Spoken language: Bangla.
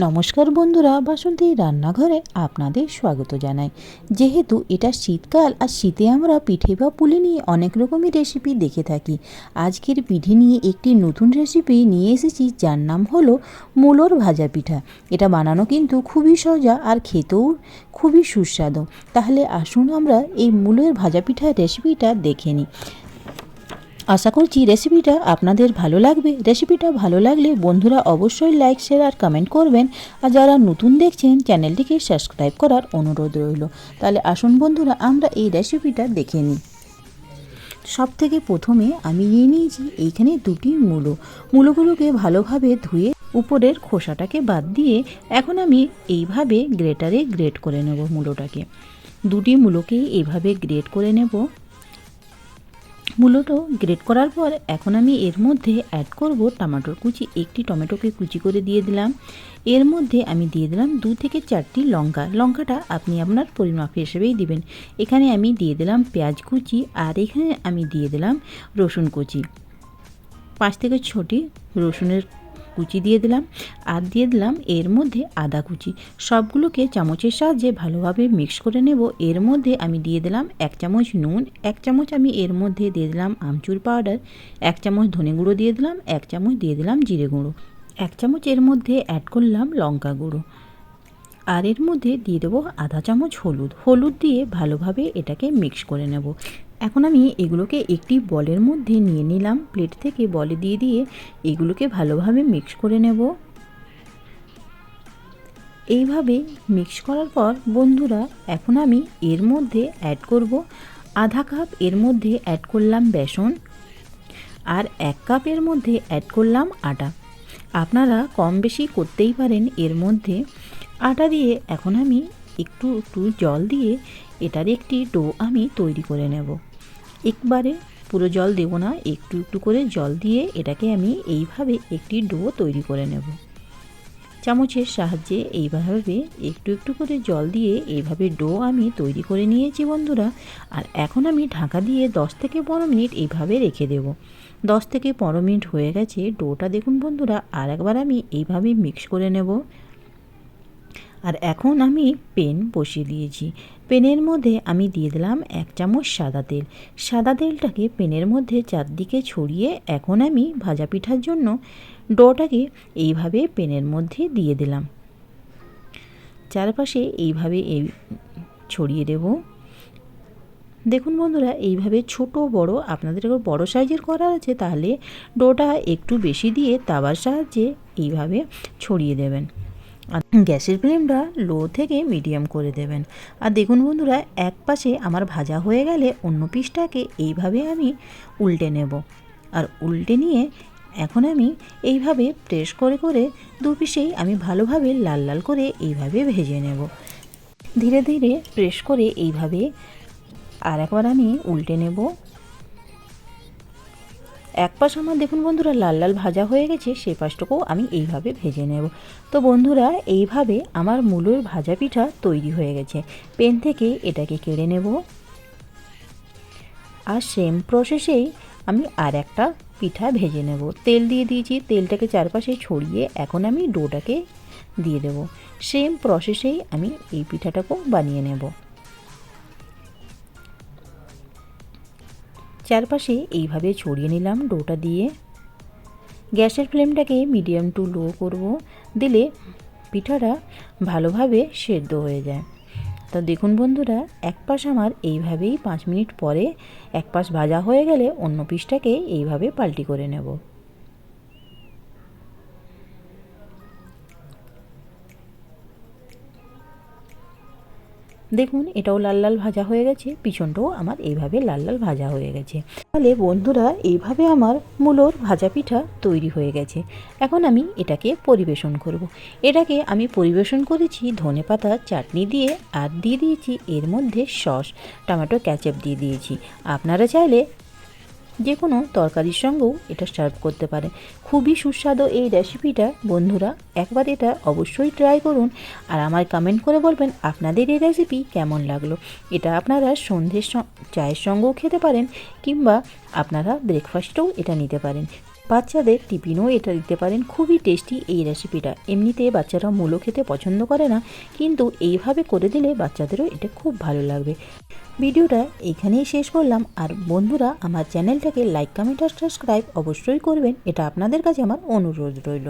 নমস্কার বন্ধুরা, বাসন্তী রান্নাঘরে আপনাদের স্বাগত জানাই। যেহেতু এটা শীতকাল, আর শীতে আমরা পিঠে বা পুলি নিয়ে অনেক রকমই রেসিপি দেখে থাকি। আজকের পিঠে নিয়ে একটি নতুন রেসিপি নিয়ে এসেছি, যার নাম হলো মূলোর ভাজা পিঠা। এটা বানানো কিন্তু খুবই সোজা আর খেতেও খুবই সুস্বাদু। তাহলে আসুন আমরা এই মূলোর ভাজা পিঠার রেসিপিটা দেখে নিই। আশা করছি রেসিপিটা আপনাদের ভালো লাগবে। রেসিপিটা ভালো লাগলে বন্ধুরা অবশ্যই লাইক, শেয়ার আর কমেন্ট করবেন। আর যারা নতুন দেখছেন চ্যানেলটিকে সাবস্ক্রাইব করার অনুরোধ রইল। তাহলে আসুন বন্ধুরা আমরা এই রেসিপিটা দেখে নিই। সব থেকে প্রথমে আমি নিয়ে নিয়েছি এইখানে দুটি মূলোগুলোকে ভালোভাবে ধুয়ে উপরের খোসাটাকে বাদ দিয়ে এখন আমি এইভাবে গ্রেটারে গ্রেট করে নেব মূলোটাকে। দুটি মূলোকেই এইভাবে গ্রেট করে নেব। মূলোটা গ্রেট করার পর এখন আমি এর মধ্যে অ্যাড করব টমেটোর কুচি। একটি টমেটোকে কুচি করে দিয়ে দিলাম। এর মধ্যে আমি দিয়ে দিলাম 2 থেকে 4টি লঙ্কা। লঙ্কাটা আপনি আপনার পরিমাপ হিসেবেই দিবেন। এখানে আমি দিয়ে দিলাম পেঁয়াজ কুচি, আর এখানে আমি দিয়ে দিলাম রসুন কুচি। 5 থেকে 6টি রসুনের কুচি দিয়ে দিলাম, আর দিয়ে দিলাম এর মধ্যে আদা কুচি। সবগুলোকে চামচের সাহায্যে ভালোভাবে মিক্স করে নেব। এর মধ্যে আমি দিয়ে দিলাম 1 চামচ নুন, 1 চামচ আমি এর মধ্যে দিয়ে দিলাম আমচুর পাউডার, 1 চামচ ধনে গুঁড়ো দিয়ে দিলাম, 1 চামচ দিয়ে দিলাম জিরে গুঁড়ো, 1 চামচ এর মধ্যে অ্যাড করলাম লঙ্কা গুঁড়ো, আর এর মধ্যে দিয়ে দেবো আধা চামচ হলুদ দিয়ে ভালোভাবে এটাকে মিক্স করে নেব। এখন আমি এগুলোকে একটি বলের মধ্যে নিয়ে নিলাম। প্লেট থেকে বলে দিয়ে দিয়ে এগুলোকে ভালোভাবে মিক্স করে নেব। এইভাবে মিক্স করার পর বন্ধুরা এখন আমি এর মধ্যে অ্যাড করব আধা কাপ, এর মধ্যে অ্যাড করলাম বেসন, আর 1 কাপের মধ্যে অ্যাড করলাম আটা। আপনারা কম বেশি করতেই পারেন এর মধ্যে। আটা দিয়ে এখন আমি একটু একটু জল দিয়ে এটার একটি ডো আমি তৈরি করে নেব। একবারে পুরো জল দেব না, একটু একটু করে জল দিয়ে এটাকে আমি এইভাবে একটি ডো তৈরি করে নেব। চামচের সাহায্যে এইভাবে একটু একটু করে জল দিয়ে এইভাবে ডো আমি তৈরি করে নিয়েছি বন্ধুরা। আর এখন আমি ঢাকা দিয়ে 10 থেকে 15 মিনিট এইভাবে রেখে দেব। 10 থেকে 15 মিনিট হয়ে গেছে। ডোটা দেখুন বন্ধুরা, আর একবার আমি এইভাবে মিক্স করে নেব। আর এখন আমি পেন বসিয়ে দিয়েছি। পেনের মধ্যে আমি দিয়ে দিলাম 1 চামচ সাদা তেল। সাদা তেলটাকে পেনের মধ্যে চারদিকে ছড়িয়ে এখন আমি ভাজা পিঠার জন্য ডোটাকে এইভাবে পেনের মধ্যে দিয়ে দিলাম। চারপাশে এইভাবে ছড়িয়ে দেব। দেখুন বন্ধুরা, এইভাবে ছোট বড় আপনাদের বড় সাইজের করা আছে তাহলে ডোটা একটু বেশি দিয়ে তাওয়ার সাহায্যে এইভাবে ছড়িয়ে দেবেন। আর গ্যাসের ফ্লেমটা লো থেকে মিডিয়াম করে দেবেন। আর দেখুন বন্ধুরা, এক পাশে আমার ভাজা হয়ে গেলে অন্য পিসটাকে এইভাবে আমি উল্টে নেব। আর উল্টে নিয়ে এখন আমি এইভাবে প্রেস করে করে দু পিসেই আমি ভালোভাবে লাল লাল করে এইভাবে ভেজে নেব। ধীরে ধীরে প্রেস করে এইভাবে আর একবার আমি উল্টে নেব। এক পাশ আমার দেখুন বন্ধুরা লাল লাল ভাজা হয়ে গেছে, সেই পাশটাকেও আমি এইভাবে ভেজে নেব। তো বন্ধুরা, এইভাবে আমার মূলোর ভাজা পিঠা তৈরি হয়ে গেছে। পেন থেকে এটাকে কেড়ে নেব। আর সেম প্রসেসেই আমি আর একটা পিঠা ভেজে নেব। তেল দিয়ে দিয়েছি, তেলটাকে চারপাশে ছড়িয়ে এখন আমি ডোটাকে দিয়ে দেব। সেম প্রসেসেই আমি এই পিঠাটাকেও বানিয়ে নেব। চারপাশে এইভাবে ছড়িয়ে নিলাম ডোটা দিয়ে। গ্যাসের ফ্লেমটাকে মিডিয়াম টু লো করব, দিলে পিঠাটা ভালোভাবে সেদ্ধ হয়ে যায়। তো দেখুন বন্ধুরা, এক পাশ আমার এইভাবেই 5 মিনিট পরে এক পাশ ভাজা হয়ে গেলে অন্য পিসটাকে এইভাবে পাল্টি করে নেব। দেখুন এটাও লাল লাল ভাজা হয়ে গেছে, পিছনটাও আমার এইভাবে লাল লাল ভাজা হয়ে গেছে। তাহলে বন্ধুরা, এইভাবে আমার মূলোর ভাজা পিঠা তৈরি হয়ে গেছে। এখন আমি এটাকে পরিবেশন করব। এটাকে আমি পরিবেশন করেছি ধনেপাতা চাটনি দিয়ে, আর দিয়ে দিয়েছি এর মধ্যে সস, টমেটো ক্যাচাপ দিয়ে দিয়েছি। আপনারা চাইলে যে কোনো তরকারির সঙ্গেও এটা সার্ভ করতে পারেন। খুবই সুস্বাদু এই রেসিপিটা বন্ধুরা, একবার এটা অবশ্যই ট্রাই করুন। আর আমায় কমেন্ট করে বলবেন আপনাদের এই রেসিপি কেমন লাগলো। এটা আপনারা সন্ধ্যের চায়ের সঙ্গেও খেতে পারেন, কিংবা আপনারা ব্রেকফাস্টেও এটা নিতে পারেন। বাচ্চাদের টিফিনও এটা দিতে পারেন। খুবই টেস্টি এই রেসিপিটা। এমনিতে বাচ্চারা মূলো খেতে পছন্দ করে না, কিন্তু এইভাবে করে দিলে বাচ্চাদেরও এটা খুব ভালো লাগবে। ভিডিওটা এইখানেই শেষ করলাম। আর বন্ধুরা, আমার চ্যানেলটাকে লাইক, কমেন্ট আর সাবস্ক্রাইব অবশ্যই করবেন, এটা আপনাদের কাছে আমার অনুরোধ রইল।